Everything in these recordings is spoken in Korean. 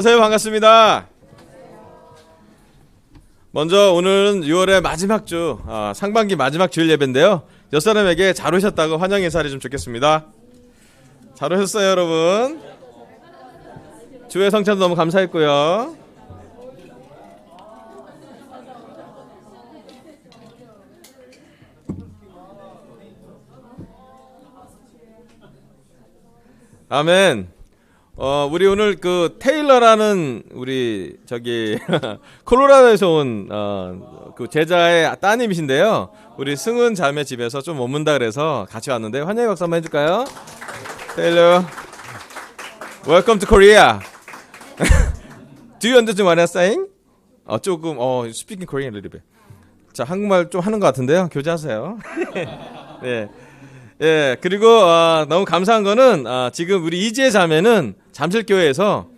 안녕하세요. 반갑습니다. 먼저 오늘은 6월의 마지막 주, 상반기 마지막 주일 예배인데요. 몇 사람에게 잘 오셨다고 환영 인사를 좀 좋겠습니다. 잘 오셨어요, 여러분. 주의 성찬 너무 감사했고요. 아멘. 우리 오늘 그 테일러라는 우리 콜로라도에서 온 그 제자의 따님이신데요. 우리 승은 자매 집에서 좀 머문다 그래서 같이 왔는데 환영의 박수 한번 해줄까요? 테일러, welcome to Korea. Do you understand what I'm saying? 조금 speaking Korean a little bit. 자, 한국말 좀 하는 것 같은데요. 교제하세요. 네. 예, 그리고 너무 감사한 거는 지금 우리 이지혜 자매는 잠실교회에서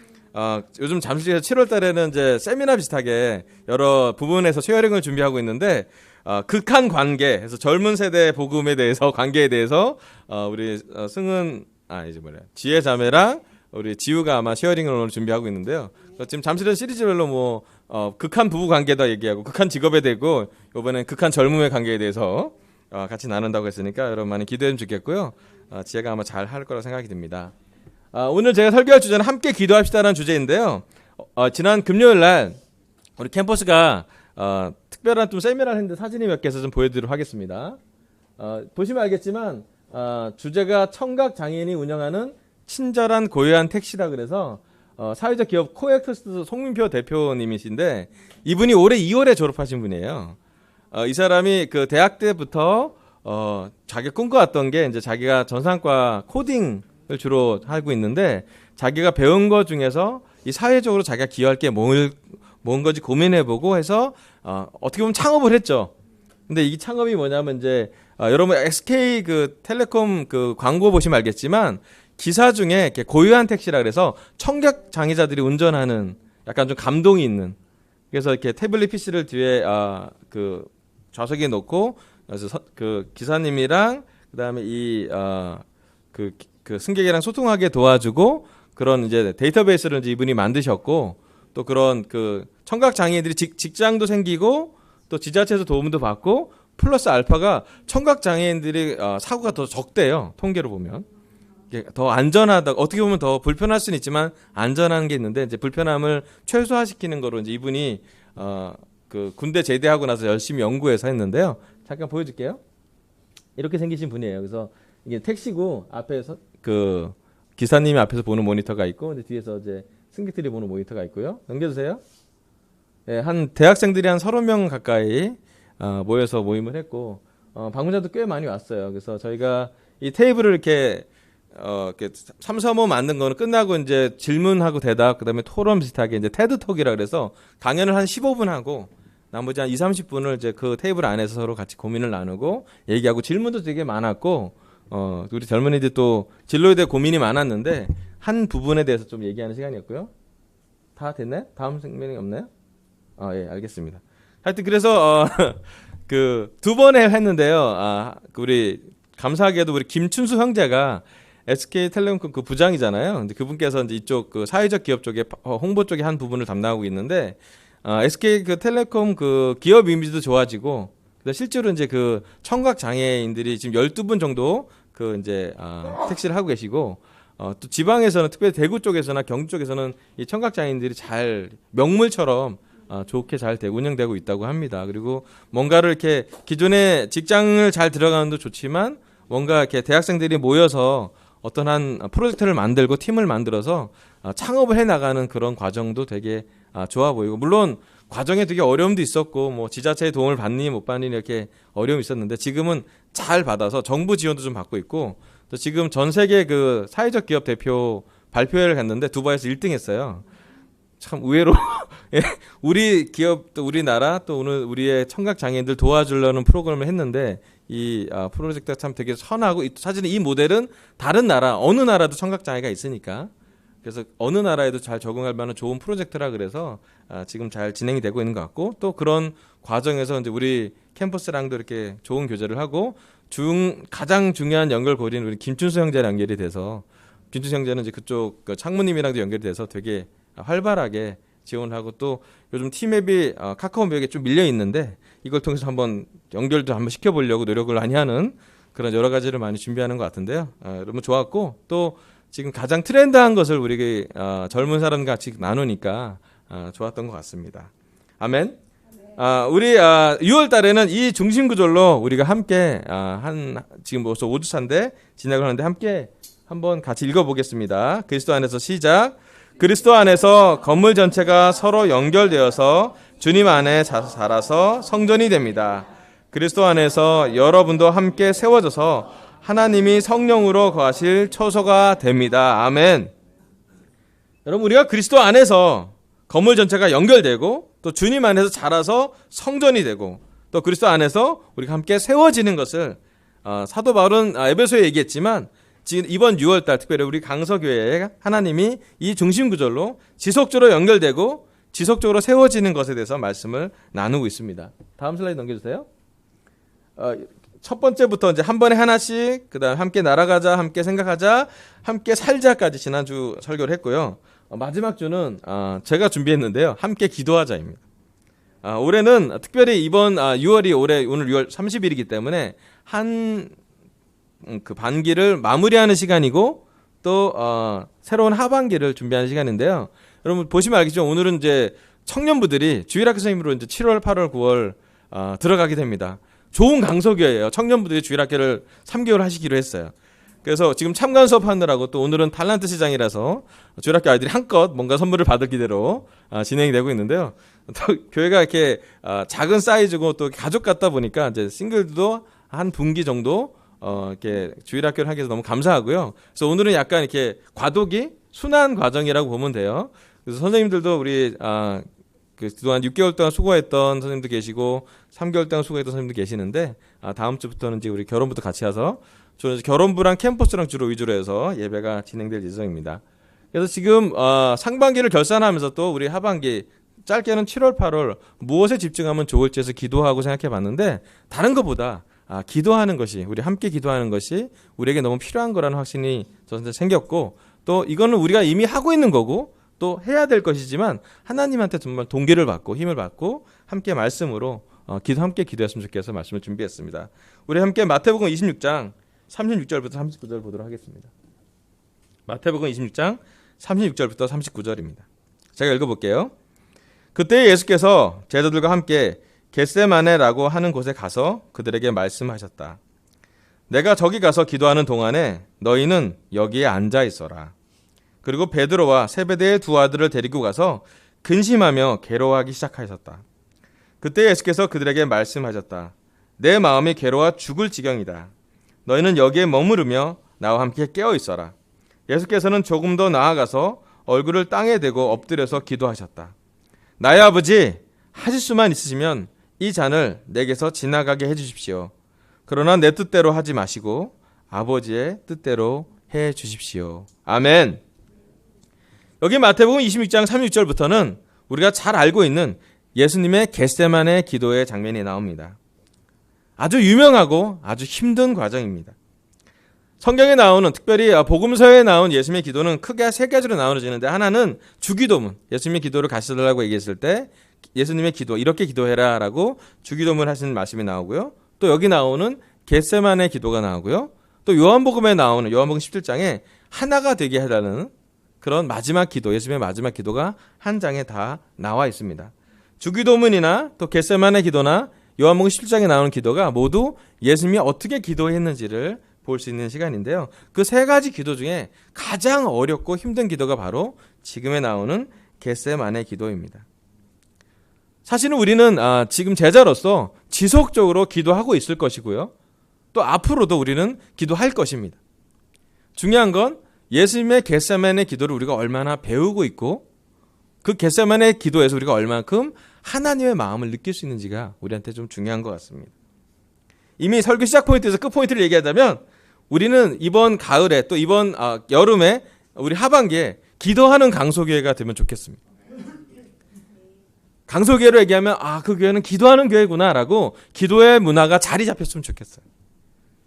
요즘 잠실에서 7월 달에는 이제 세미나 비슷하게 여러 부분에서 쉐어링을 준비하고 있는데 극한 관계에서 젊은 세대 복음에 대해서 관계에 대해서 우리 승은 지혜 자매랑 우리 지우가 아마 쉐어링을 오늘 준비하고 있는데요. 지금 잠실은 시리즈별로 극한 부부 관계다 얘기하고 극한 직업에 대고 이번엔 극한 젊음의 관계에 대해서 같이 나눈다고 했으니까 여러분 많이 기대해 주겠고요. 지혜가 아마 잘 할 거라고 생각이 듭니다. 오늘 제가 설교할 주제는 함께 기도합시다라는 주제인데요. 지난 금요일 날 우리 캠퍼스가 특별한 좀 세미나를 했는데 사진이 몇 개서 좀 보여드리도록 하겠습니다. 보시면 알겠지만 주제가 청각 장애인이 운영하는 친절한 고요한 택시라 그래서 사회적 기업 코엑스트 송민표 대표님이신데 이분이 올해 2월에 졸업하신 분이에요. 이 사람이 그 대학 때부터 자기가 꿈꿔왔던 게 이제 자기가 전산과 코딩을 주로 하고 있는데 자기가 배운 것 중에서 이 사회적으로 자기가 기여할 게 뭔지 고민해보고 해서 어떻게 보면 창업을 했죠. 근데 이 창업이 뭐냐면 이제 여러분 SK 그 텔레콤 그 광고 보시면 알겠지만 기사 중에 이렇게 고요한 택시라 그래서 청각 장애자들이 운전하는 약간 좀 감동이 있는 그래서 이렇게 태블릿 PC를 뒤에 그 좌석에 놓고 그래서 그 기사님이랑 그다음에 그 승객이랑 소통하게 도와주고 그런 이제 데이터베이스를 이제 이분이 만드셨고 또 그런 그 청각 장애인들이 직장도 생기고 또 지자체에서 도움도 받고 플러스 알파가 청각 장애인들이 사고가 더 적대요. 통계로 보면. 더 안전하다. 어떻게 보면 더 불편할 수는 있지만 안전한 게 있는데 이제 불편함을 최소화시키는 거로 이제 이분이 그 군대 제대하고 나서 열심히 연구해서 했는데요. 잠깐 보여줄게요. 이렇게 생기신 분이에요. 그래서 이게 택시고 앞에서 그 기사님이 앞에서 보는 모니터가 있고 근데 뒤에서 이제 승객들이 보는 모니터가 있고요. 넘겨주세요. 네, 한 대학생들이 한 30명 가까이 모여서 모임을 했고 방문자도 꽤 많이 왔어요. 그래서 저희가 이 테이블을 이렇게 3, 4호 만든 거는 끝나고 이제 질문하고 대답 그다음에 토론 비슷하게 이제 테드톡이라 그래서 강연을 한 15분 하고 나머지 한 2, 30분을 이제 그 테이블 안에서 서로 같이 고민을 나누고 얘기하고 질문도 되게 많았고 우리 젊은이들 또 진로에 대해 고민이 많았는데 한 부분에 대해서 좀 얘기하는 시간이었고요. 다 됐나요? 다음 생명이 없나요? 예, 알겠습니다. 하여튼 그래서 그 두 번에 했는데요. 우리 감사하게도 우리 김춘수 형제가 SK텔레콤 그 부장이잖아요. 근데 그분께서 이제 이쪽 그 사회적 기업 쪽에 홍보 쪽에 한 부분을 담당하고 있는데 SK 그 텔레콤 그 기업 이미지도 좋아지고 실제로 이제 그 청각 장애인들이 지금 12분 정도 그 이제 택시를 하고 계시고 또 지방에서는 특별히 대구 쪽에서나 경주 쪽에서는 이 청각 장애인들이 잘 명물처럼 좋게 잘 운영되고 있다고 합니다. 그리고 뭔가를 이렇게 기존에 직장을 잘 들어가는 것도 좋지만 뭔가 이렇게 대학생들이 모여서 어떤 한 프로젝트를 만들고 팀을 만들어서 창업을 해 나가는 그런 과정도 되게 좋아 보이고 물론 과정에 되게 어려움도 있었고 뭐 지자체의 도움을 받니 못 받니 이렇게 어려움이 있었는데 지금은 잘 받아서 정부 지원도 좀 받고 있고 또 지금 전 세계 그 사회적 기업 대표 발표회를 갔는데 두바이에서 1등 했어요. 참 의외로 우리 기업 또 우리나라 또 오늘 우리의 청각 장애인들 도와주려는 프로그램을 했는데 이 프로젝트가 참 되게 선하고 사실은 이 모델은 다른 나라 어느 나라도 청각 장애가 있으니까 그래서 어느 나라에도 잘 적응할 만한 좋은 프로젝트라 그래서 지금 잘 진행이 되고 있는 것 같고 또 그런 과정에서 이제 우리 캠퍼스랑도 이렇게 좋은 교제를 하고 가장 중요한 연결고리는 우리 김춘수 형제랑 연결이 돼서 김춘수 형제는 이제 그쪽 그 창무님이랑도 연결이 돼서 되게 활발하게 지원을 하고 또 요즘 티맵이 카카오맵에 좀 밀려 있는데 이걸 통해서 한번 연결도 한번 시켜보려고 노력을 많이 하는 그런 여러 가지를 많이 준비하는 것 같은데요. 너무 좋았고 또 지금 가장 트렌드한 것을 우리 젊은 사람 같이 나누니까 좋았던 것 같습니다. 아멘. 우리 6월 달에는 이 중심 구절로 우리가 함께 지금 벌써 5주차인데 진행을 하는데 함께 한번 같이 읽어보겠습니다. 그리스도 안에서 시작. 그리스도 안에서 건물 전체가 서로 연결되어서 주님 안에 자라서 성전이 됩니다. 그리스도 안에서 여러분도 함께 세워져서 하나님이 성령으로 거하실 처소가 됩니다. 아멘. 여러분 우리가 그리스도 안에서 건물 전체가 연결되고 또 주님 안에서 자라서 성전이 되고 또 그리스도 안에서 우리가 함께 세워지는 것을 사도 바울은 에베소에 얘기했지만 지금 이번 6월달 특별히 우리 강서교회에 하나님이 이 중심 구절로 지속적으로 연결되고 지속적으로 세워지는 것에 대해서 말씀을 나누고 있습니다. 다음 슬라이드 넘겨주세요. 첫 번째부터 이제 한 번에 하나씩, 그다음 함께 날아가자, 함께 생각하자, 함께 살자까지 지난주 설교를 했고요. 마지막 주는 제가 준비했는데요. 함께 기도하자입니다. 올해는 특별히 이번 6월이 오늘 6월 30일이기 때문에 그 반기를 마무리하는 시간이고 또 새로운 하반기를 준비하는 시간인데요. 여러분 보시면 알겠지만 오늘은 이제 청년부들이 주일학교 선생님으로 이제 7월, 8월, 9월 들어가게 됩니다. 좋은 강서교회예요. 청년부들이 주일학교를 3개월 하시기로 했어요. 그래서 지금 참관 수업하느라고 또 오늘은 달란트 시장이라서 주일학교 아이들이 한껏 뭔가 선물을 받을 기대로 진행이 되고 있는데요. 또 교회가 이렇게 작은 사이즈고 또 가족 같다 보니까 이제 싱글도 한 분기 정도 이렇게 주일학교를 하기 위해서 너무 감사하고요. 그래서 오늘은 약간 이렇게 과도기 순환 과정이라고 보면 돼요. 그래서 선생님들도 우리 그동안 6개월 동안 수고했던 선생님도 계시고 3개월 동안 수고했던 선생님도 계시는데 다음 주부터는 이제 우리 결혼부터 같이 해서 저는 결혼부랑 캠퍼스랑 주로 위주로 해서 예배가 진행될 예정입니다. 그래서 지금 상반기를 결산하면서 또 우리 하반기 짧게는 7월, 8월 무엇에 집중하면 좋을지 해서 기도하고 생각해 봤는데 다른 것보다 기도하는 것이 우리 함께 기도하는 것이 우리에게 너무 필요한 거라는 확신이 저한테 생겼고 또 이거는 우리가 이미 하고 있는 거고 또 해야 될 것이지만 하나님한테 정말 동기를 받고 힘을 받고 함께 말씀으로 함께 기도했으면 좋겠어서 말씀을 준비했습니다. 우리 함께 마태복음 26장 36절부터 39절 보도록 하겠습니다. 마태복음 26장 36절부터 39절입니다. 제가 읽어볼게요. 그때 예수께서 제자들과 함께 겟세마네라고 하는 곳에 가서 그들에게 말씀하셨다. 내가 저기 가서 기도하는 동안에 너희는 여기에 앉아 있어라. 그리고 베드로와 세베대의 두 아들을 데리고 가서 근심하며 괴로워하기 시작하셨다. 그때 예수께서 그들에게 말씀하셨다. 내 마음이 괴로워 죽을 지경이다. 너희는 여기에 머무르며 나와 함께 깨어 있어라. 예수께서는 조금 더 나아가서 얼굴을 땅에 대고 엎드려서 기도하셨다. 나의 아버지, 하실 수만 있으시면 이 잔을 내게서 지나가게 해주십시오. 그러나 내 뜻대로 하지 마시고 아버지의 뜻대로 해주십시오. 아멘. 여기 마태복음 26장 36절부터는 우리가 잘 알고 있는 예수님의 겟세마네 기도의 장면이 나옵니다. 아주 유명하고 아주 힘든 과정입니다. 성경에 나오는 특별히 복음서에 나온 예수님의 기도는 크게 세 가지로 나누어지는데 하나는 주기도문, 예수님의 기도를 가르쳐달라고 얘기했을 때 예수님의 기도 이렇게 기도해라 라고 주기도문 하시는 말씀이 나오고요. 또 여기 나오는 겟세마네 기도가 나오고요. 또 요한복음에 나오는 요한복음 17장에 하나가 되게 해달라는 그런 마지막 기도, 예수님의 마지막 기도가 한 장에 다 나와 있습니다. 주기도문이나 또 겟세마네 기도나 요한복음 17장에 나오는 기도가 모두 예수님이 어떻게 기도했는지를 볼 수 있는 시간인데요. 그 세 가지 기도 중에 가장 어렵고 힘든 기도가 바로 지금에 나오는 겟세마네 기도입니다. 사실은 우리는 지금 제자로서 지속적으로 기도하고 있을 것이고요. 또 앞으로도 우리는 기도할 것입니다. 중요한 건 예수님의 겟세마네 기도를 우리가 얼마나 배우고 있고 그 겟세마네 기도에서 우리가 얼만큼 하나님의 마음을 느낄 수 있는지가 우리한테 좀 중요한 것 같습니다. 이미 설교 시작 포인트에서 끝 포인트를 얘기하자면 우리는 이번 가을에 또 이번 여름에 우리 하반기에 기도하는 강소교회가 되면 좋겠습니다. 강소교회로 얘기하면 그 교회는 기도하는 교회구나라고 기도의 문화가 자리 잡혔으면 좋겠어요.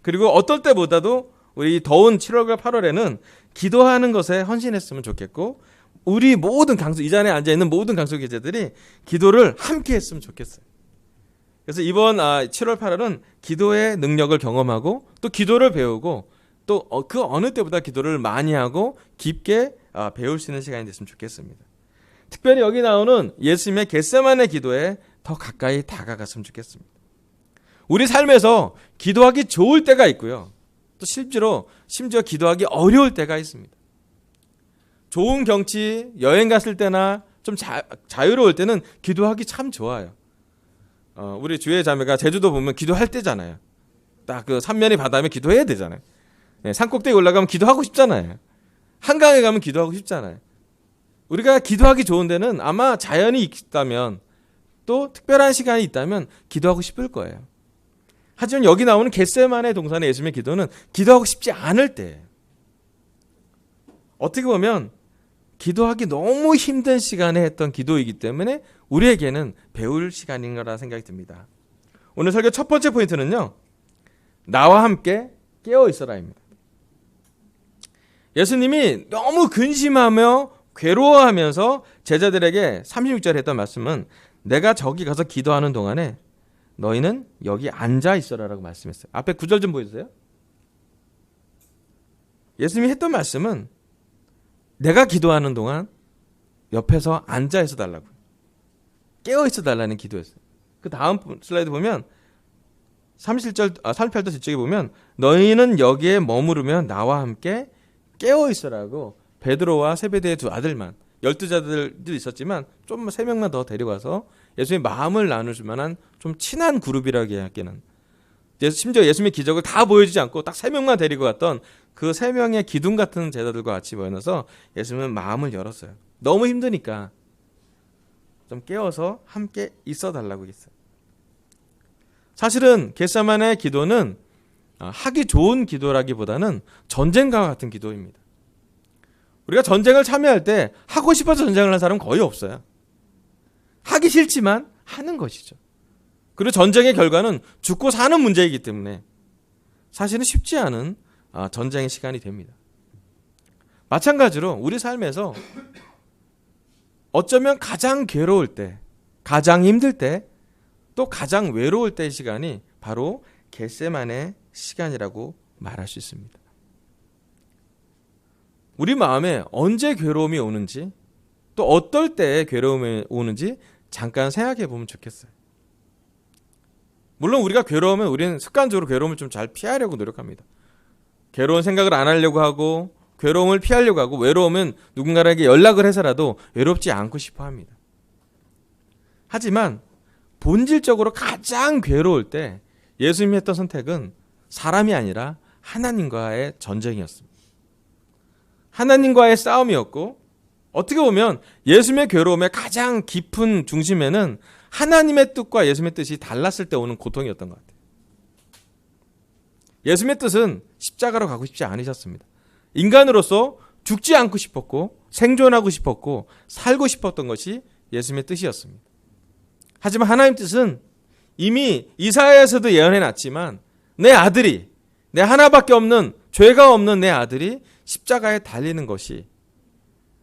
그리고 어떨 때보다도 우리 더운 7월과 8월에는 기도하는 것에 헌신했으면 좋겠고 우리 모든 이 자리에 앉아있는 모든 강속교제들이 기도를 함께 했으면 좋겠어요. 그래서 이번 7월 8월은 기도의 능력을 경험하고 또 기도를 배우고 또 그 어느 때보다 기도를 많이 하고 깊게 배울 수 있는 시간이 됐으면 좋겠습니다. 특별히 여기 나오는 예수님의 겟세마네 기도에 더 가까이 다가갔으면 좋겠습니다. 우리 삶에서 기도하기 좋을 때가 있고요. 또 심지어 기도하기 어려울 때가 있습니다. 좋은 경치, 여행 갔을 때나 좀 자유로울 때는 기도하기 참 좋아요. 우리 주의 자매가 제주도 보면 기도할 때잖아요. 딱 그 삼면이 바다면 기도해야 되잖아요. 네, 산꼭대기 올라가면 기도하고 싶잖아요. 한강에 가면 기도하고 싶잖아요. 우리가 기도하기 좋은 데는 아마 자연이 있다면 또 특별한 시간이 있다면 기도하고 싶을 거예요. 하지만 여기 나오는 겟세마네 동산의 예수님의 기도는 기도하고 싶지 않을 때예요. 어떻게 보면 기도하기 너무 힘든 시간에 했던 기도이기 때문에 우리에게는 배울 시간인 거라 생각이 듭니다. 오늘 설교 첫 번째 포인트는요. 나와 함께 깨어 있어라입니다. 예수님이 너무 근심하며 괴로워하면서 제자들에게 36절에 했던 말씀은 내가 저기 가서 기도하는 동안에 너희는 여기 앉아 있어라라고 말씀했어요. 앞에 9절 좀 보여주세요. 예수님이 했던 말씀은 내가 기도하는 동안 옆에서 앉아 있어 달라고, 깨어 있어 달라는 기도였어요. 그 다음 슬라이드 보면 38절 뒤쪽에 보면 너희는 여기에 머무르면 나와 함께 깨어 있어라고 베드로와 세베대의 두 아들만 12자들도 있었지만 좀 3명만 더 데려가서 예수님의 마음을 나눌 만한 좀 친한 그룹이라고 하기에는 심지어 예수님의 기적을 다 보여주지 않고 딱 3명만 데리고 갔던 그 3명의 기둥 같은 제자들과 같이 모여서 예수님은 마음을 열었어요. 너무 힘드니까 좀 깨워서 함께 있어 달라고 했어요. 사실은 겟세마네 기도는 하기 좋은 기도라기보다는 전쟁과 같은 기도입니다. 우리가 전쟁을 참여할 때 하고 싶어서 전쟁을 하는 사람은 거의 없어요. 하기 싫지만 하는 것이죠. 그리고 전쟁의 결과는 죽고 사는 문제이기 때문에 사실은 쉽지 않은 전쟁의 시간이 됩니다. 마찬가지로 우리 삶에서 어쩌면 가장 괴로울 때, 가장 힘들 때, 또 가장 외로울 때의 시간이 바로 겟세마네 시간이라고 말할 수 있습니다. 우리 마음에 언제 괴로움이 오는지 또 어떨 때 괴로움이 오는지 잠깐 생각해 보면 좋겠어요. 물론 우리가 괴로우면 우리는 습관적으로 괴로움을 좀 잘 피하려고 노력합니다. 괴로운 생각을 안 하려고 하고 괴로움을 피하려고 하고 외로우면 누군가에게 연락을 해서라도 외롭지 않고 싶어 합니다. 하지만 본질적으로 가장 괴로울 때 예수님이 했던 선택은 사람이 아니라 하나님과의 전쟁이었습니다. 하나님과의 싸움이었고 어떻게 보면 예수님의 괴로움의 가장 깊은 중심에는 하나님의 뜻과 예수님의 뜻이 달랐을 때 오는 고통이었던 것 같아요. 예수님의 뜻은 십자가로 가고 싶지 않으셨습니다. 인간으로서 죽지 않고 싶었고 생존하고 싶었고 살고 싶었던 것이 예수님의 뜻이었습니다. 하지만 하나님 뜻은 이미 이사야에서도 예언해놨지만 내 아들이, 내 하나밖에 없는 죄가 없는 내 아들이 십자가에 달리는 것이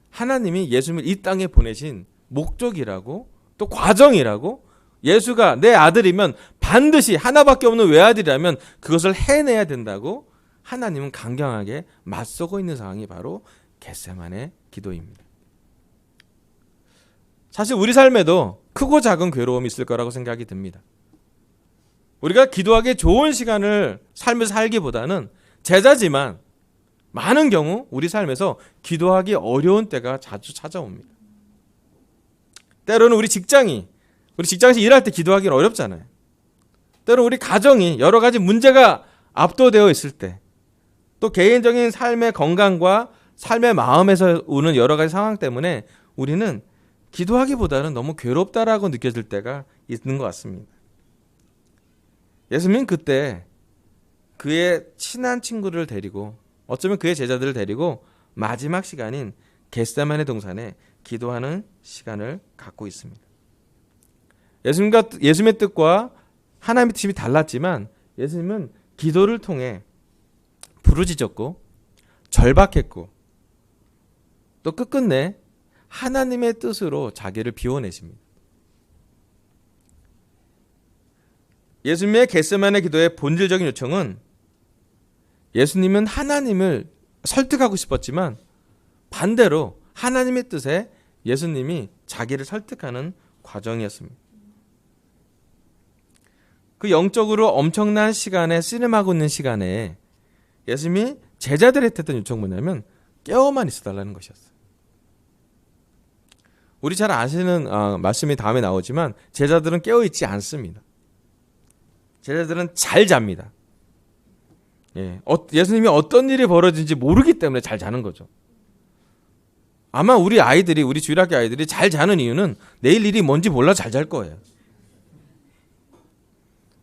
하나님이 예수님을 이 땅에 보내신 목적이라고 또 과정이라고, 예수가 내 아들이면 반드시 하나밖에 없는 외아들이라면 그것을 해내야 된다고 하나님은 강경하게 맞서고 있는 상황이 바로 겟세마네 기도입니다. 사실 우리 삶에도 크고 작은 괴로움이 있을 거라고 생각이 듭니다. 우리가 기도하기에 좋은 시간을 삶에서 살기보다는 제자지만 많은 경우 우리 삶에서 기도하기 어려운 때가 자주 찾아옵니다. 때로는 우리 직장에서 일할 때 기도하기는 어렵잖아요. 때로는 우리 가정이 여러 가지 문제가 압도되어 있을 때, 또 개인적인 삶의 건강과 삶의 마음에서 오는 여러 가지 상황 때문에 우리는 기도하기보다는 너무 괴롭다라고 느껴질 때가 있는 것 같습니다. 예수님은 그때 그의 친한 친구를 데리고, 어쩌면 그의 제자들을 데리고 마지막 시간인 겟세마네 동산에 기도하는 시간을 갖고 있습니다. 예수님의 뜻과 하나님의 뜻이 달랐지만 예수님은 기도를 통해 부르짖었고 절박했고 또 끝끝내 하나님의 뜻으로 자기를 비워내십니다. 예수님의 겟세마네 기도의 본질적인 요청은 예수님은 하나님을 설득하고 싶었지만 반대로 하나님의 뜻에 예수님이 자기를 설득하는 과정이었습니다. 그 영적으로 엄청난 시간에 씨름하고 있는 시간에 예수님이 제자들한테 했던 요청은 뭐냐면 깨어만 있어달라는 것이었어요. 우리 잘 아시는 말씀이 다음에 나오지만 제자들은 깨어있지 않습니다. 제자들은 잘 잡니다. 예수님이 어떤 일이 벌어진지 모르기 때문에 잘 자는 거죠. 아마 우리 주일학교 아이들이 잘 자는 이유는 내일 일이 뭔지 몰라 잘 잘 거예요.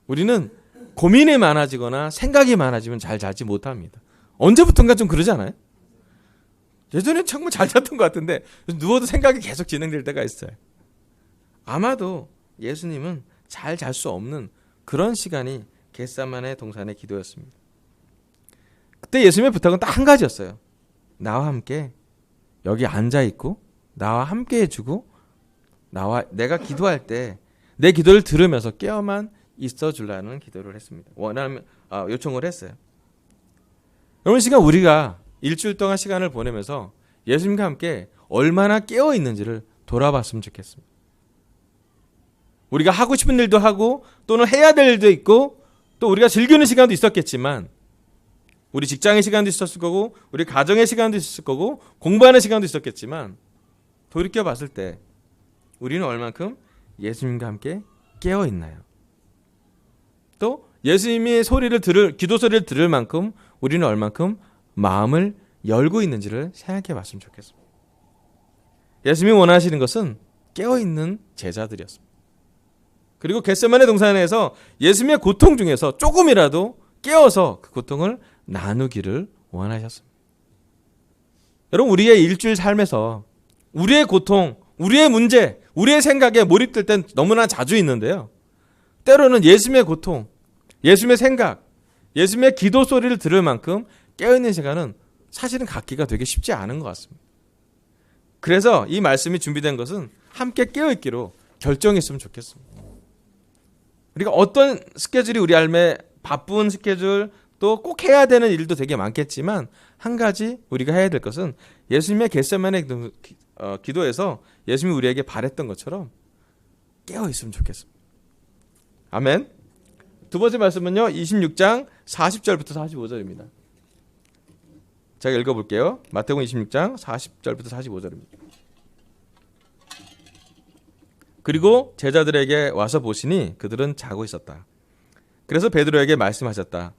우리는 고민이 많아지거나 생각이 많아지면 잘 자지 못합니다. 언제부턴가 좀 그러지 않아요? 예전엔 정말 잘 잤던 것 같은데 누워도 생각이 계속 진행될 때가 있어요. 아마도 예수님은 잘 잘 수 없는 그런 시간이 겟세마네 동산의 기도였습니다. 그때 예수님의 부탁은 딱 한 가지였어요. 나와 함께 여기 앉아있고 나와 함께 해주고 내가 기도할 때 내 기도를 들으면서 깨어만 있어주라는 기도를 했습니다. 요청을 했어요. 여러분, 시간 우리가 일주일 동안 시간을 보내면서 예수님과 함께 얼마나 깨어 있는지를 돌아봤으면 좋겠습니다. 우리가 하고 싶은 일도 하고 또는 해야 될 일도 있고 또 우리가 즐기는 시간도 있었겠지만 우리 직장의 시간도 있었을 거고 우리 가정의 시간도 있었을 거고 공부하는 시간도 있었겠지만 돌이켜 봤을 때 우리는 얼만큼 예수님과 함께 깨어 있나요? 또 예수님이 기도 소리를 들을 만큼 우리는 얼만큼 마음을 열고 있는지를 생각해 봤으면 좋겠습니다. 예수님이 원하시는 것은 깨어있는 제자들이었습니다. 그리고 겟세마네 동산에서 예수님의 고통 중에서 조금이라도 깨어서 그 고통을 나누기를 원하셨습니다. 여러분, 우리의 일주일 삶에서 우리의 고통, 우리의 문제, 우리의 생각에 몰입될 땐 너무나 자주 있는데요. 때로는 예수님의 고통, 예수님의 생각, 예수님의 기도 소리를 들을 만큼 깨어있는 시간은 사실은 갖기가 되게 쉽지 않은 것 같습니다. 그래서 이 말씀이 준비된 것은 함께 깨어있기로 결정했으면 좋겠습니다. 우리가 어떤 스케줄이 우리 삶에 바쁜 스케줄 또 꼭 해야 되는 일도 되게 많겠지만 한 가지 우리가 해야 될 것은 예수님의 겟세마네 기도에서 예수님이 우리에게 바랬던 것처럼 깨어있으면 좋겠습니다. 아멘. 두 번째 말씀은요. 26장 40절부터 45절입니다. 제가 읽어볼게요. 마태복음 26장 40절부터 45절입니다. 그리고 제자들에게 와서 보시니 그들은 자고 있었다. 그래서 베드로에게 말씀하셨다.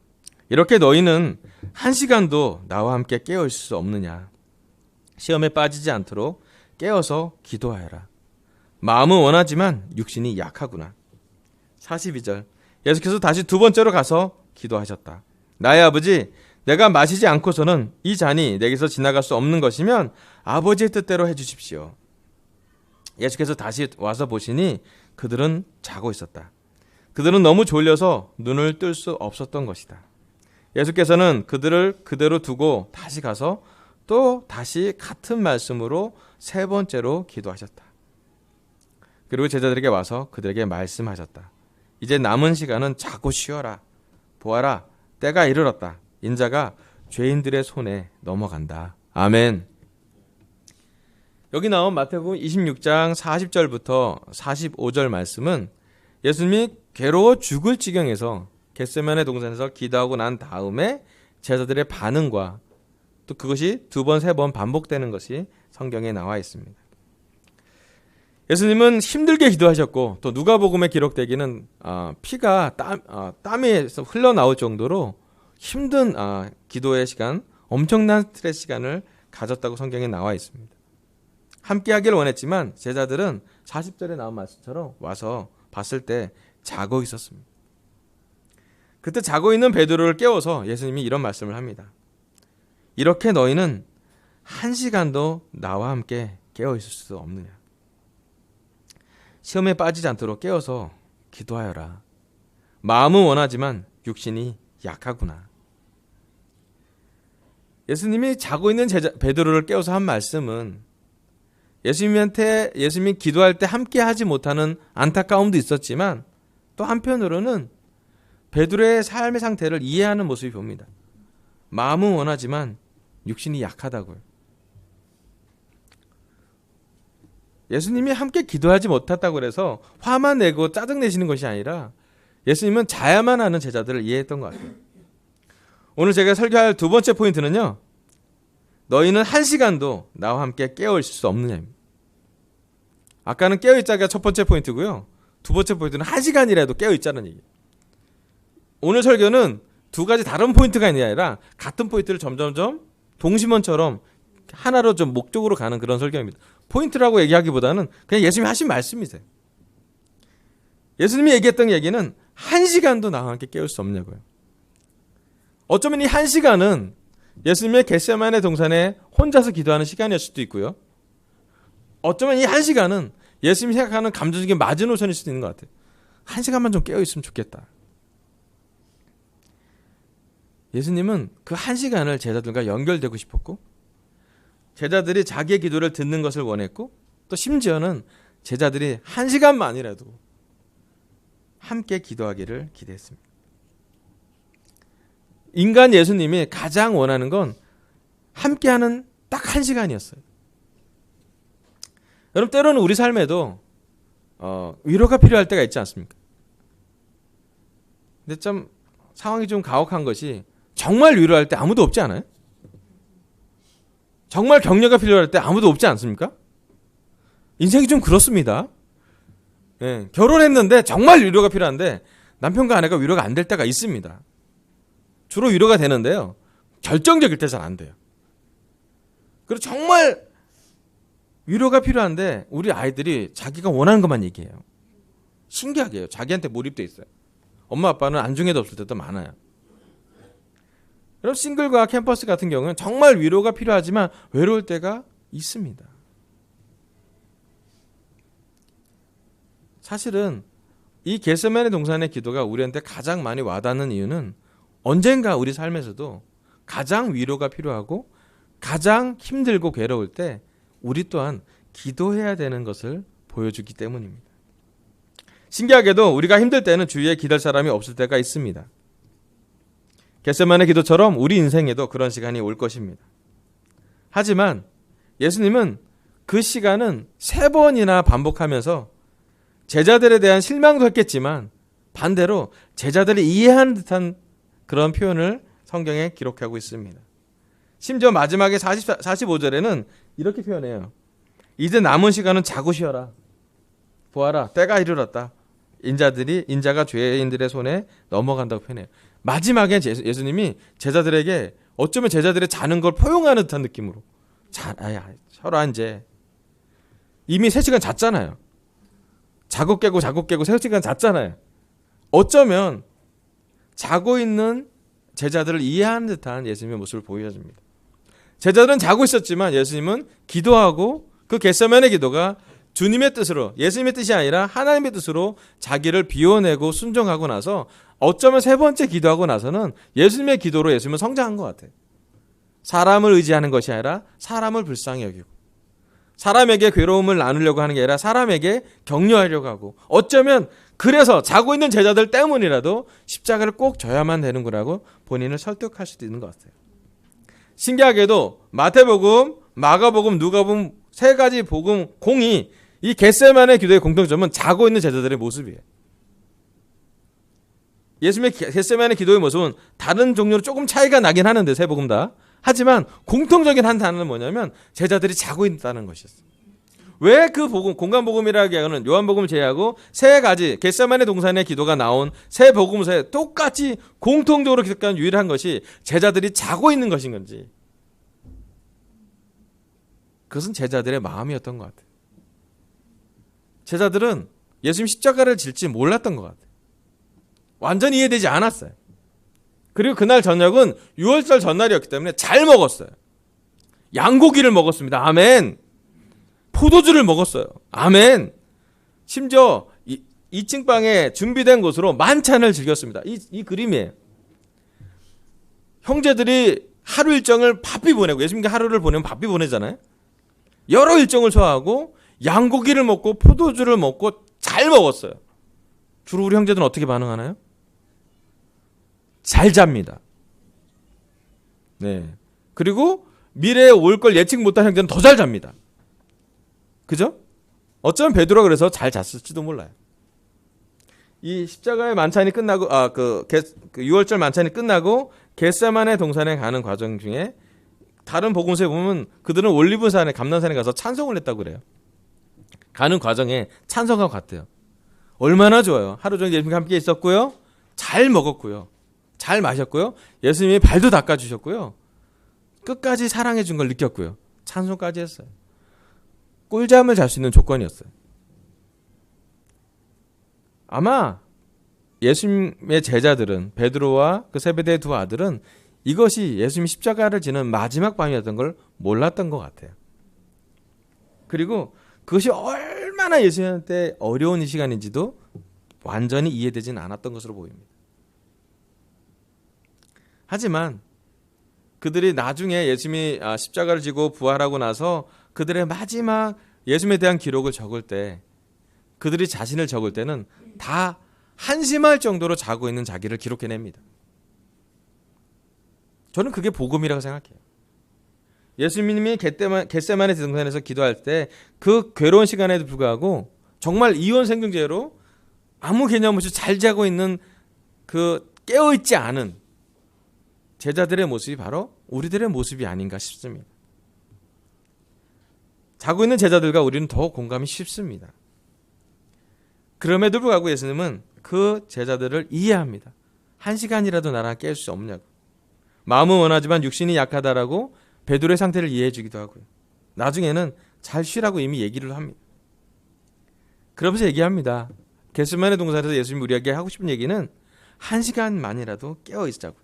이렇게 너희는 한 시간도 나와 함께 깨어 있을 수 없느냐. 시험에 빠지지 않도록 깨어서 기도하여라. 마음은 원하지만 육신이 약하구나. 42절. 예수께서 다시 두 번째로 가서 기도하셨다. 나의 아버지, 내가 마시지 않고서는 이 잔이 내게서 지나갈 수 없는 것이면 아버지의 뜻대로 해주십시오. 예수께서 다시 와서 보시니 그들은 자고 있었다. 그들은 너무 졸려서 눈을 뜰 수 없었던 것이다. 예수께서는 그들을 그대로 두고 다시 가서 또 다시 같은 말씀으로 세 번째로 기도하셨다. 그리고 제자들에게 와서 그들에게 말씀하셨다. 이제 남은 시간은 자고 쉬어라. 보아라, 때가 이르렀다. 인자가 죄인들의 손에 넘어간다. 아멘. 여기 나온 마태복음 26장 40절부터 45절 말씀은 예수님이 괴로워 죽을 지경에서 겟세마네 동산에서 기도하고 난 다음에 제자들의 반응과 또 그것이 두 번, 세 번 반복되는 것이 성경에 나와 있습니다. 예수님은 힘들게 기도하셨고 또 누가복음에 기록되기는 피가 땀에서 흘러나올 정도로 힘든 기도의 시간, 엄청난 스트레스 시간을 가졌다고 성경에 나와 있습니다. 함께 하기를 원했지만 제자들은 40절에 나온 말씀처럼 와서 봤을 때 자고 있었습니다. 그때 자고 있는 베드로를 깨워서 예수님이 이런 말씀을 합니다. 이렇게 너희는 한 시간도 나와 함께 깨어 있을 수 없느냐. 시험에 빠지지 않도록 깨어서 기도하여라. 마음은 원하지만 육신이 약하구나. 예수님이 자고 있는 베드로를 깨워서 한 말씀은 예수님이 기도할 때 함께 하지 못하는 안타까움도 있었지만 또 한편으로는 베드로의 삶의 상태를 이해하는 모습이 봅니다. 마음은 원하지만 육신이 약하다고요. 예수님이 함께 기도하지 못했다고 해서 화만 내고 짜증내시는 것이 아니라 예수님은 자야만 하는 제자들을 이해했던 것 같아요. 오늘 제가 설교할 두 번째 포인트는요. 너희는 한 시간도 나와 함께 깨어있을 수 없느냐입니다. 아까는 깨어있자가 첫 번째 포인트고요. 두 번째 포인트는 한 시간이라도 깨어있자는 얘기예요. 오늘 설교는 두 가지 다른 포인트가 있는 게 아니라 같은 포인트를 점점점 동심원처럼 하나로 좀 목적으로 가는 그런 설교입니다. 포인트라고 얘기하기보다는 그냥 예수님이 하신 말씀이세요. 예수님이 얘기했던 얘기는 한 시간도 나와 함께 깨울 수 없냐고요. 어쩌면 이 한 시간은 예수님의 겟세마네 동산에 혼자서 기도하는 시간이었을 수도 있고요. 어쩌면 이 한 시간은 예수님이 생각하는 감정적인 마지노선일 수도 있는 것 같아요. 한 시간만 좀 깨어있으면 좋겠다. 예수님은 그 한 시간을 제자들과 연결되고 싶었고 제자들이 자기의 기도를 듣는 것을 원했고 또 심지어는 제자들이 한 시간만이라도 함께 기도하기를 기대했습니다. 인간 예수님이 가장 원하는 건 함께하는 딱 한 시간이었어요. 여러분 때로는 우리 삶에도 위로가 필요할 때가 있지 않습니까? 근데 좀 상황이 좀 가혹한 것이 정말 위로할 때 아무도 없지 않아요? 정말 격려가 필요할 때 아무도 없지 않습니까? 인생이 좀 그렇습니다. 예, 결혼했는데 정말 위로가 필요한데 남편과 아내가 위로가 안 될 때가 있습니다. 주로 위로가 되는데요. 결정적일 때 잘 안 돼요. 그리고 정말 위로가 필요한데 우리 아이들이 자기가 원하는 것만 얘기해요. 신기하게 해요. 자기한테 몰입돼 있어요. 엄마 아빠는 안중에도 없을 때도 많아요. 여러분 싱글과 캠퍼스 같은 경우는 정말 위로가 필요하지만 외로울 때가 있습니다. 사실은 이 겟세마네 동산의 기도가 우리한테 가장 많이 와닿는 이유는 언젠가 우리 삶에서도 가장 위로가 필요하고 가장 힘들고 괴로울 때 우리 또한 기도해야 되는 것을 보여주기 때문입니다. 신기하게도 우리가 힘들 때는 주위에 기댈 사람이 없을 때가 있습니다. 겟세마네 기도처럼 우리 인생에도 그런 시간이 올 것입니다. 하지만 예수님은 그 시간은 3번이나 반복하면서 제자들에 대한 실망도 했겠지만 반대로 제자들이 이해하는 듯한 그런 표현을 성경에 기록하고 있습니다. 심지어 마지막에 45절에는 이렇게 표현해요. 이제 남은 시간은 자고 쉬어라. 보아라, 때가 이르렀다. 인자가 죄인들의 손에 넘어간다고 표현해요. 마지막에 예수님이 제자들에게 어쩌면 제자들의 자는 걸 포용하는 듯한 느낌으로 쉬어라 이제. 이미 3시간 잤잖아요. 자고 깨고 3시간 잤잖아요. 어쩌면 자고 있는 제자들을 이해하는 듯한 예수님의 모습을 보여줍니다. 제자들은 자고 있었지만 예수님은 기도하고 그 겟세마네 기도가 주님의 뜻으로 예수님의 뜻이 아니라 하나님의 뜻으로 자기를 비워내고 순종하고 나서 어쩌면 3번째 기도하고 나서는 예수님의 기도로 예수님은 성장한 것 같아요. 사람을 의지하는 것이 아니라 사람을 불쌍히 여기고 사람에게 괴로움을 나누려고 하는 게 아니라 사람에게 격려하려고 하고 어쩌면 그래서 자고 있는 제자들 때문이라도 십자가를 꼭 져야만 되는 거라고 본인을 설득할 수도 있는 것 같아요. 신기하게도 마태복음, 마가복음, 누가복음 3가지 복음 공이 이 겟세마네 기도의 공통점은 자고 있는 제자들의 모습이에요. 예수님의 겟세마네 기도의 모습은 다른 종류로 조금 차이가 나긴 하는데 3복음 다. 하지만 공통적인 한 단어는 뭐냐면 제자들이 자고 있다는 것이었어요. 왜 그 복음, 공간복음이라고 하는 요한복음을 제외하고 3가지 겟세마네 동산의 기도가 나온 3복음서에 똑같이 공통적으로 기록한 유일한 것이 제자들이 자고 있는 것인 건지 그것은 제자들의 마음이었던 것 같아요. 제자들은 예수님 십자가를 질지 몰랐던 것 같아요. 완전히 이해되지 않았어요. 그리고 그날 저녁은 6월절 전날이었기 때문에 잘 먹었어요. 양고기를 먹었습니다. 아멘. 포도주를 먹었어요. 아멘. 심지어 2층 방에 준비된 곳으로 만찬을 즐겼습니다. 이 그림이에요. 형제들이 하루 일정을 바삐 보내고 예수님께 하루를 보내면 바삐 보내잖아요. 여러 일정을 소화하고 양고기를 먹고 포도주를 먹고 잘 먹었어요. 주로 우리 형제들은 어떻게 반응하나요? 잘 잡니다. 네. 그리고 미래에 올 걸 예측 못한 형제는 더 잘 잡니다. 그죠? 어쩌면 베드로가 그래서 잘 잤을지도 몰라요. 이 십자가의 만찬이 끝나고 유월절 만찬이 끝나고 겟세마네 동산에 가는 과정 중에 다른 복음서에 보면 그들은 올리브산에 감람산에 가서 찬송을 했다고 그래요. 가는 과정에 찬송하고 갔대요. 얼마나 좋아요. 하루 종일 예수님과 함께 있었고요. 잘 먹었고요. 잘 마셨고요. 예수님이 발도 닦아주셨고요. 끝까지 사랑해 준 걸 느꼈고요. 찬송까지 했어요. 꿀잠을 잘 수 있는 조건이었어요. 아마 예수님의 제자들은 베드로와 그 세베대의 두 아들은 이것이 예수님이 십자가를 지는 마지막 밤이었던 걸 몰랐던 것 같아요. 그리고 그것이 얼마나 예수님한테 어려운 시간인지도 완전히 이해되지는 않았던 것으로 보입니다. 하지만 그들이 나중에 예수님이 십자가를 지고 부활하고 나서 그들의 마지막 예수님에 대한 기록을 적을 때 그들이 자신을 적을 때는 다 한심할 정도로 자고 있는 자기를 기록해냅니다. 저는 그게 복음이라고 생각해요. 예수님이 겟세마네 등산에서 기도할 때 그 괴로운 시간에도 불구하고 정말 이혼 생중죄로 아무 개념 없이 잘 자고 있는 그 깨어있지 않은 제자들의 모습이 바로 우리들의 모습이 아닌가 싶습니다. 자고 있는 제자들과 우리는 더 공감이 쉽습니다. 그럼에도 불구하고 예수님은 그 제자들을 이해합니다. 한 시간이라도 나랑 깰 수 없냐고. 마음은 원하지만 육신이 약하다라고 베드로의 상태를 이해해 주기도 하고요. 나중에는 잘 쉬라고 이미 얘기를 합니다. 그러면서 얘기합니다. 겟세마네 동산에서 예수님이 우리에게 하고 싶은 얘기는 한 시간만이라도 깨어 있자고요.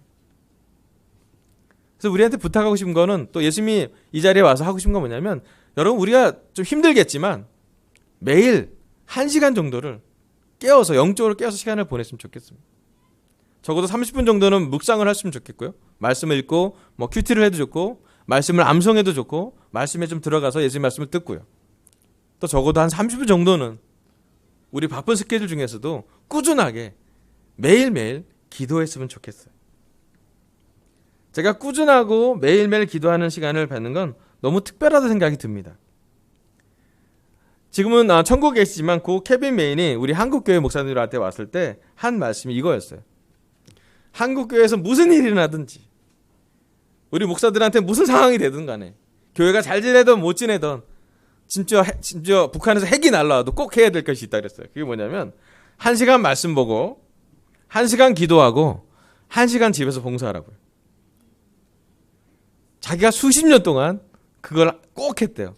그래서 우리한테 부탁하고 싶은 거는 또 예수님이 이 자리에 와서 하고 싶은 건 뭐냐면 여러분 우리가 좀 힘들겠지만 매일 1시간 정도를 깨어서 영적으로 깨어서 시간을 보냈으면 좋겠습니다. 적어도 30분 정도는 묵상을 했으면 좋겠고요. 말씀을 읽고 뭐 큐티를 해도 좋고 말씀을 암송해도 좋고 말씀에 좀 들어가서 예수님 말씀을 듣고요. 또 적어도 한 30분 정도는 우리 바쁜 스케줄 중에서도 꾸준하게 매일매일 기도했으면 좋겠어요. 제가 꾸준하고 매일매일 기도하는 시간을 갖는 건 너무 특별하다는 생각이 듭니다. 지금은 천국에 계시지만 고 케빈 메인이 우리 한국교회 목사님들한테 왔을 때 한 말씀이 이거였어요. 한국교회에서 무슨 일이 일어나든지 우리 목사들한테 무슨 상황이 되든 간에 교회가 잘 지내든 못 지내든 심지어 북한에서 핵이 날라와도 꼭 해야 될 것이 있다 그랬어요. 그게 뭐냐면 1시간 말씀 보고 1시간 기도하고 1시간 집에서 봉사하라고요. 자기가 수십 년 동안 그걸 꼭 했대요.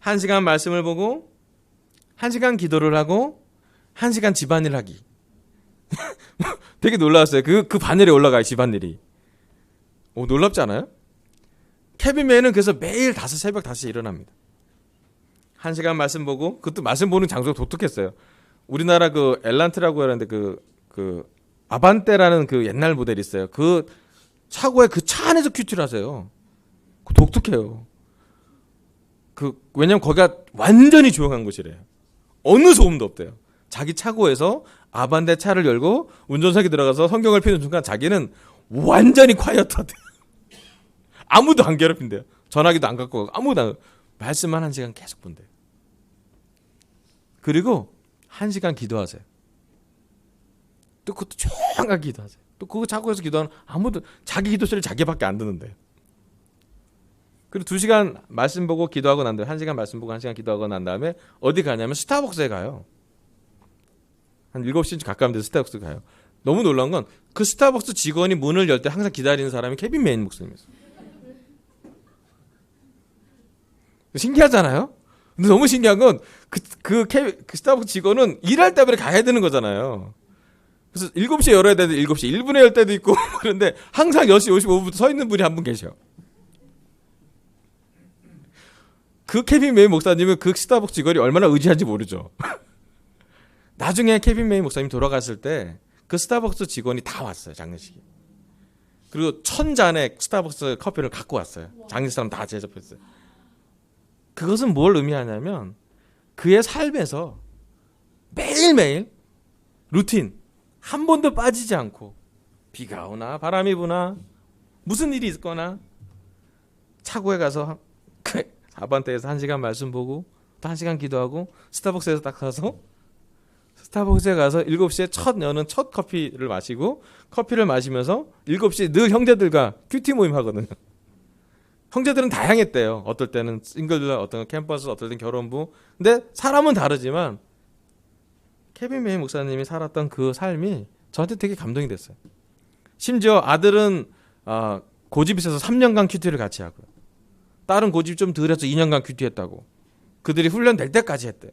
1시간 말씀을 보고 1시간 기도를 하고 1시간 집안일 하기. 되게 놀라웠어요. 그 바늘에 올라가요. 집안일이. 놀랍지 않아요? 케빈 메이는 그래서 매일 새벽 5시에 일어납니다. 1시간 말씀 보고 그것도 말씀 보는 장소가 독특했어요. 우리나라 그 엘란트라고 하는데 그 아반떼라는 그 옛날 모델이 있어요. 그 차고에 그 차 안에서 큐티를 하세요. 독특해요. 왜냐면 거기가 완전히 조용한 곳이래요. 어느 소음도 없대요. 자기 차고에서 아반떼 차를 열고 운전석에 들어가서 성경을 펴는 순간 자기는 완전히 콰이어트하대요. 아무도 안 괴롭힌대요. 전화기도 안 갖고 아무도 안, 말씀만 1시간 계속 본대요. 그리고 1시간 기도하세요. 또 그것도 조용하게 기도하세요. 또 그거 차고에서 기도하는 아무도 자기 기도 소리 자기밖에 안 듣는데요. 그리고 2시간 말씀 보고 기도하고 난 다음에 1시간 말씀 보고 1시간 기도하고 난 다음에 어디 가냐면 스타벅스에 가요. 한 7시 가까운 데서 스타벅스 가요. 너무 놀라운 건 그 스타벅스 직원이 문을 열 때 항상 기다리는 사람이 케빈 메인 목사님이었어요. 신기하잖아요? 근데 너무 신기한 건 그 스타벅스 직원은 일할 때문에 가야 되는 거잖아요. 그래서 7시에 열어야 되는데 7시 1분에 열 때도 있고 그런데 항상 10시 55분부터 서 있는 분이 한 분 계셔. 그 케빈 메이 목사님은 그 스타벅스 직원이 얼마나 의지한지 모르죠. 나중에 케빈 메이 목사님 돌아갔을 때 그 스타벅스 직원이 다 왔어요. 장례식에. 그리고 1000잔의 스타벅스 커피를 갖고 왔어요. 장례 사람 다 제접했어요. 그것은 뭘 의미하냐면 그의 삶에서 매일매일 루틴 한 번도 빠지지 않고 비가 오나 바람이 부나 무슨 일이 있거나 차고에 가서 아반떼에서 1시간 말씀 보고 또 1시간 기도하고 스타벅스에서 딱 가서 스타벅스에 가서 7시에 여는 첫 커피를 마시고 커피를 마시면서 7시에 늘 형제들과 큐티 모임 하거든요. 형제들은 다양했대요. 어떨 때는 싱글들, 어떤 때는 캠퍼스, 어떨 때는 결혼부. 근데 사람은 다르지만 케빈 메이 목사님이 살았던 그 삶이 저한테 되게 감동이 됐어요. 심지어 아들은 고집 있어서 3년간 큐티를 같이 하고요. 딸은 고집 좀 덜해서 2년간 큐티했다고. 그들이 훈련 될 때까지 했대요.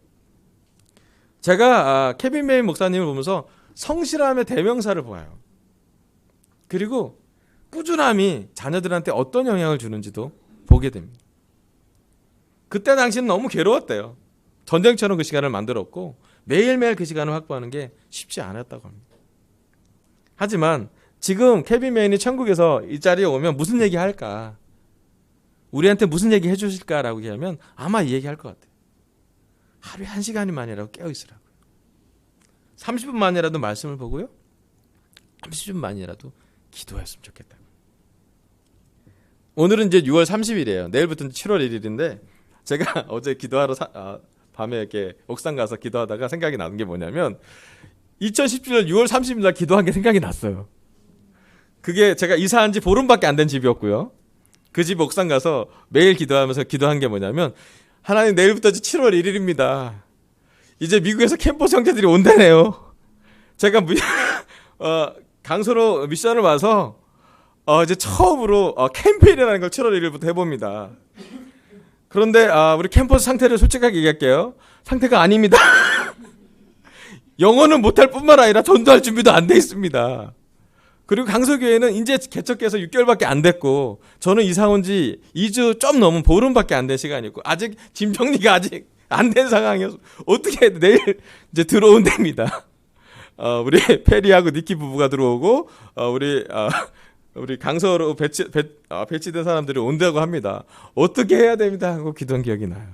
제가 케빈 메이 목사님을 보면서 성실함의 대명사를 보아요. 그리고 꾸준함이 자녀들한테 어떤 영향을 주는지도 보게 됩니다. 그때 당시는 너무 괴로웠대요. 전쟁처럼 그 시간을 만들었고 매일매일 그 시간을 확보하는 게 쉽지 않았다고 합니다. 하지만 지금 케빈 메인이 천국에서 이 자리에 오면 무슨 얘기 할까? 우리한테 무슨 얘기 해주실까라고 얘기하면 아마 이 얘기 할 것 같아요. 하루에 1시간만이라도 깨어있으라고요. 30분만이라도 말씀을 보고요. 30분만이라도 기도했으면 좋겠다고. 오늘은 이제 6월 30일이에요. 내일부터는 7월 1일인데 제가 어제 기도하러 밤에 이렇게 옥상 가서 기도하다가 생각이 나는 게 뭐냐면 2017년 6월 30일 날 기도한 게 생각이 났어요. 그게 제가 이사한 지 보름밖에 안 된 집이었고요. 그 집 옥상 가서 매일 기도하면서 기도한 게 뭐냐면 하나님 내일부터 7월 1일입니다. 이제 미국에서 캠퍼스 형제들이 온다네요. 제가 강서로 미션을 와서 이제 처음으로 캠페인이라는 걸 7월 1일부터 해봅니다. 그런데 우리 캠퍼스 상태를 솔직하게 얘기할게요. 상태가 아닙니다. 영어는 못할 뿐만 아니라 전도할 준비도 안 돼 있습니다. 그리고 강서교회는 이제 개척해서 6개월밖에 안 됐고 저는 이사 온 지 2주 좀 넘은 보름밖에 안 된 시간이었고 아직 짐 정리가 아직 안 된 상황이어서 어떻게 내일 이제 들어온답니다. 우리 페리하고 니키 부부가 들어오고 우리 강서로 배치된 사람들이 온다고 합니다. 어떻게 해야 됩니다 하고 기도한 기억이 나요.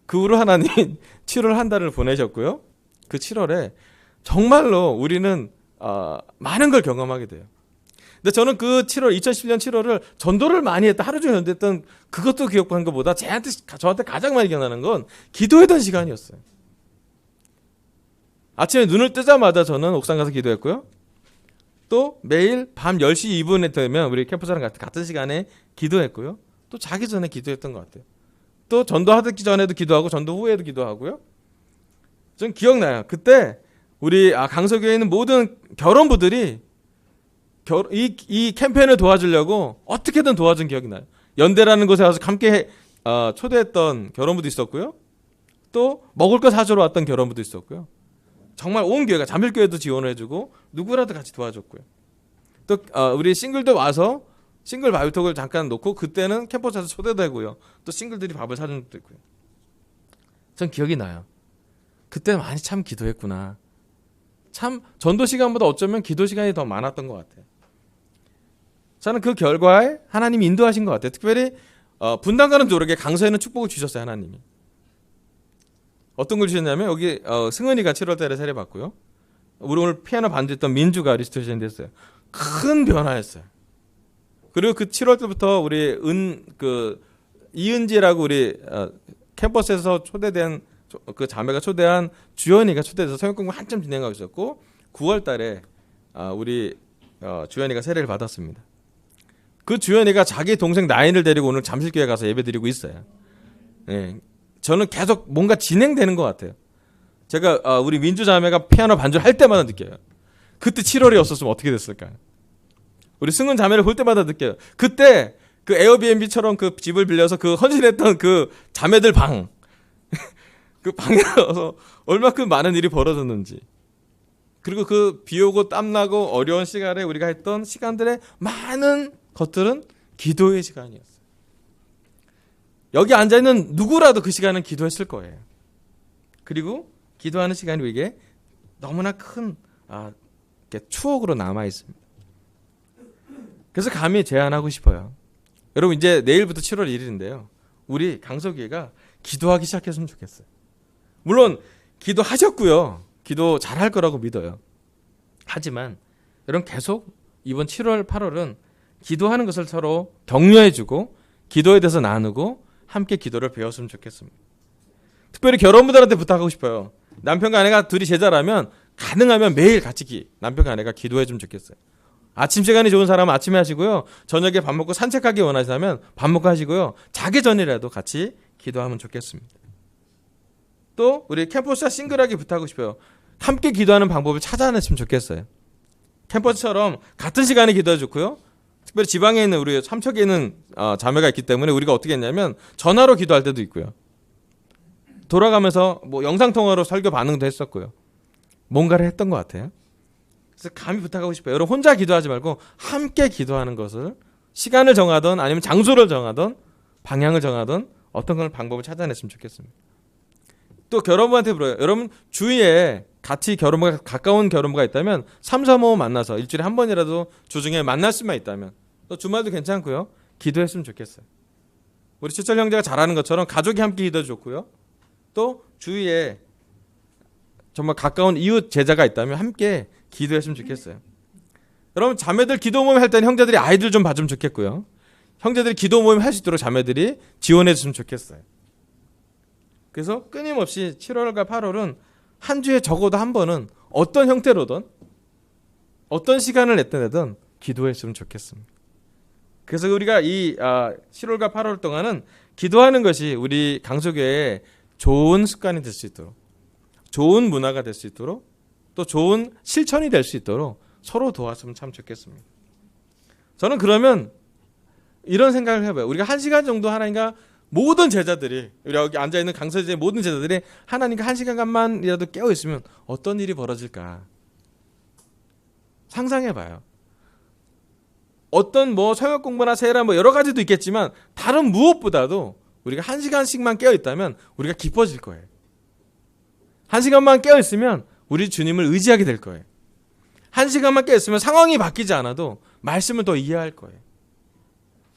그 후로 하나님 7월 한 달을 보내셨고요. 그 7월에 정말로 우리는 많은 걸 경험하게 돼요. 근데 저는 그 2010년 7월을 전도를 많이 했다, 하루 종일 전도했던 그것도 기억하는 것보다 저한테 가장 많이 기억나는 건 기도했던 시간이었어요. 아침에 눈을 뜨자마자 저는 옥상 가서 기도했고요. 또 매일 밤 10시 2분에 되면 우리 캠퍼스랑 같은 시간에 기도했고요. 또 자기 전에 기도했던 것 같아요. 또 전도하기 전에도 기도하고 전도 후에도 기도하고요. 전 기억나요. 그때 우리 강서교회에 있는 모든 결혼부들이 이 캠페인을 도와주려고 어떻게든 도와준 기억이 나요. 연대라는 곳에 와서 함께 초대했던 결혼부도 있었고요. 또 먹을 거 사주러 왔던 결혼부도 있었고요. 정말 온 교회가 잠실교회도 지원을 해주고 누구라도 같이 도와줬고요. 또 우리 싱글도 와서 싱글 바이오톡을 잠깐 놓고 그때는 캠퍼스에서 초대되고요. 또 싱글들이 밥을 사준 적도 있고요. 전 기억이 나요. 그때 많이 참 기도했구나. 참 전도 시간보다 어쩌면 기도 시간이 더 많았던 것 같아요. 저는 그 결과에 하나님이 인도하신 것 같아요. 특별히 분당가는 조르게 강서에는 축복을 주셨어요. 하나님이. 어떤 걸 주셨냐면 여기 승은이가 7월달에 세례 받고요. 우리 오늘 피아노 반주했던 민주가 리스토레이션 됐어요. 큰 변화였어요. 그리고 그 7월 때부터 우리 이은지라고 우리 캠퍼스에서 초대된 그 자매가 초대한 주연이가 초대돼서 성역 공부 한참 진행하고 있었고 9월달에 우리 주연이가 세례를 받았습니다. 그 주연이가 자기 동생 나인을 데리고 오늘 잠실교회 가서 예배드리고 있어요. 네. 저는 계속 뭔가 진행되는 것 같아요. 제가 우리 민주 자매가 피아노 반주를 할 때마다 느껴요. 그때 7월이었었으면 어떻게 됐을까요? 우리 승은 자매를 볼 때마다 느껴요. 그때 그 에어비앤비처럼 그 집을 빌려서 그 헌신했던 그 자매들 방 그 방에 가서 얼마큼 많은 일이 벌어졌는지, 그리고 그 비오고 땀나고 어려운 시간에 우리가 했던 시간들의 많은 것들은 기도의 시간이었어요. 여기 앉아있는 누구라도 그 시간은 기도했을 거예요. 그리고 기도하는 시간이 우리에게 너무나 큰 추억으로 남아있습니다. 그래서 감히 제안하고 싶어요. 여러분 이제 내일부터 7월 1일인데요. 우리 강서교회가 기도하기 시작했으면 좋겠어요. 물론 기도하셨고요. 기도 잘할 거라고 믿어요. 하지만 여러분 계속 이번 7월, 8월은 기도하는 것을 서로 격려해주고 기도에 대해서 나누고 함께 기도를 배웠으면 좋겠습니다. 특별히 결혼부들한테 부탁하고 싶어요. 남편과 아내가 둘이 제자라면 가능하면 매일 같이 남편과 아내가 기도해주면 좋겠어요. 아침 시간이 좋은 사람은 아침에 하시고요. 저녁에 밥 먹고 산책하기 원하시다면 밥 먹고 하시고요. 자기 전이라도 같이 기도하면 좋겠습니다. 또 우리 캠퍼스와 싱글하게 부탁하고 싶어요. 함께 기도하는 방법을 찾아냈으면 좋겠어요. 캠퍼스처럼 같은 시간에 기도해 좋고요. 특별히 지방에 있는 우리 삼척에 있는 자매가 있기 때문에 우리가 어떻게 했냐면 전화로 기도할 때도 있고요. 돌아가면서 뭐 영상통화로 설교 반응도 했었고요. 뭔가를 했던 것 같아요. 그래서 감히 부탁하고 싶어요. 여러분 혼자 기도하지 말고 함께 기도하는 것을 시간을 정하든 아니면 장소를 정하든 방향을 정하든 어떤 걸 방법을 찾아냈으면 좋겠습니다. 또 결혼부한테 물어요. 여러분 주위에 같이 결혼부가 가까운 결혼부가 있다면 3, 4, 5 만나서 일주일에 한 번이라도 주중에 만날 수만 있다면 또 주말도 괜찮고요. 기도했으면 좋겠어요. 우리 최철 형제가 잘하는 것처럼 가족이 함께 기도해 좋고요. 또 주위에 정말 가까운 이웃 제자가 있다면 함께 기도했으면 좋겠어요. 여러분 자매들 기도 모임 할 때는 형제들이 아이들 좀 봐주면 좋겠고요. 형제들이 기도 모임 할 수 있도록 자매들이 지원해 줬으면 좋겠어요. 그래서 끊임없이 7월과 8월은 한 주에 적어도 한 번은 어떤 형태로든 어떤 시간을 냈든 기도했으면 좋겠습니다. 그래서 우리가 이 7월과 8월 동안은 기도하는 것이 우리 강서교회의 좋은 습관이 될 수 있도록 좋은 문화가 될 수 있도록 또 좋은 실천이 될 수 있도록 서로 도왔으면 참 좋겠습니다. 저는 그러면 이런 생각을 해봐요. 우리가 1시간 정도 하나님과 모든 제자들이 우리 여기 앉아있는 강서제의 모든 제자들이 하나님과 1시간만이라도 깨어있으면 어떤 일이 벌어질까 상상해봐요. 어떤 뭐 성역 공부나 세례나 뭐 여러 가지도 있겠지만 다른 무엇보다도 우리가 1시간씩만 깨어있다면 우리가 기뻐질 거예요. 1시간만 깨어있으면 우리 주님을 의지하게 될 거예요. 1시간만 깨어있으면 상황이 바뀌지 않아도 말씀을 더 이해할 거예요.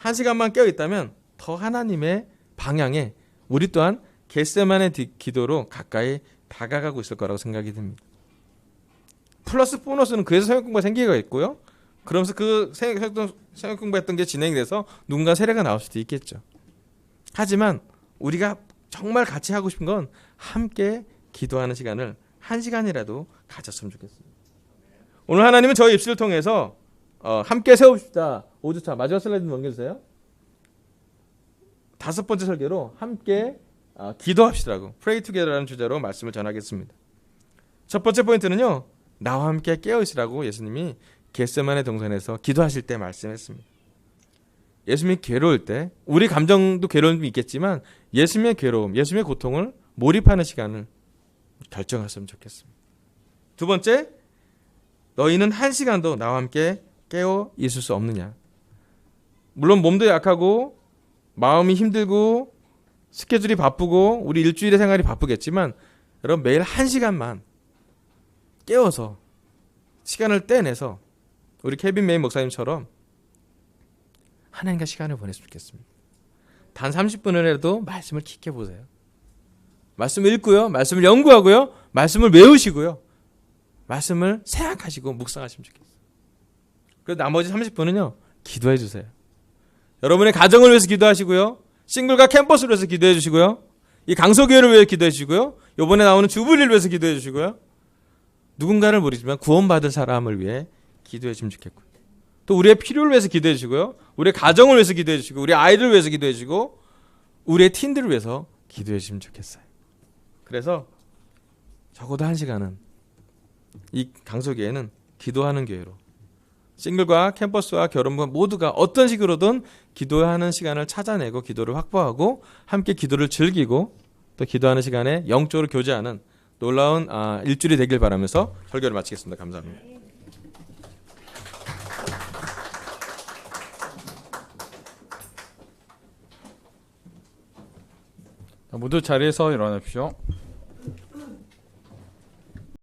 1시간만 깨어있다면 더 하나님의 방향에 우리 또한 겟세마네 기도로 가까이 다가가고 있을 거라고 생각이 듭니다. 플러스 보너스는 그래서 성역 공부가 생기게 있고요. 그러면서 그 성역 공부했던 게 진행이 돼서 누군가 세례가 나올 수도 있겠죠. 하지만 우리가 정말 같이 하고 싶은 건 함께 기도하는 시간을 1시간이라도 가졌으면 좋겠습니다. 오늘 하나님은 저희 입술을 통해서 함께 세웁시다. 5주차 마지막 슬라이드 넘겨주세요. 5번째 설교로 함께 기도합시다라고 Pray Together라는 주제로 말씀을 전하겠습니다. 첫 번째 포인트는요. 나와 함께 깨어있으라고 예수님이 겟세마네 동산에서 기도하실 때 말씀했습니다. 예수님이 괴로울 때 우리 감정도 괴로움이 있겠지만 예수님의 괴로움, 예수님의 고통을 몰입하는 시간을 결정했으면 좋겠습니다. 두 번째, 너희는 1시간도 나와 함께 깨어 있을 수 없느냐. 물론 몸도 약하고 마음이 힘들고 스케줄이 바쁘고 우리 일주일의 생활이 바쁘겠지만 여러분 매일 1시간만 깨워서 시간을 떼내서 우리 케빈 메인 목사님처럼 하나님과 시간을 보냈으면 좋겠습니다. 단 30분을 해도 말씀을 깊게 보세요. 말씀을 읽고요. 말씀을 연구하고요. 말씀을 외우시고요. 말씀을 생각하시고 묵상하시면 좋겠어요. 그리고 나머지 30분은요. 기도해 주세요. 여러분의 가정을 위해서 기도하시고요. 싱글과 캠퍼스를 위해서 기도해 주시고요. 이 강서교회를 위해 기도해 주시고요. 이번에 나오는 주부리를 위해서 기도해 주시고요. 누군가를 모르지만 구원받을 사람을 위해 기도해 주시면 좋겠고요. 또 우리의 필요를 위해서 기도해 주시고요. 우리의 가정을 위해서 기도해 주시고 우리 아이들을 위해서 기도해 주시고 우리의 팀들을 위해서 기도해 주시면 좋겠어요. 그래서 적어도 1시간은 이 강서교회는 기도하는 교회로 싱글과 캠퍼스와 결혼부 모두가 어떤 식으로든 기도하는 시간을 찾아내고 기도를 확보하고 함께 기도를 즐기고 또 기도하는 시간에 영적으로 교제하는 놀라운 일주일이 되길 바라면서 설교를 마치겠습니다. 감사합니다. 모두 자리에서 일어나십시오.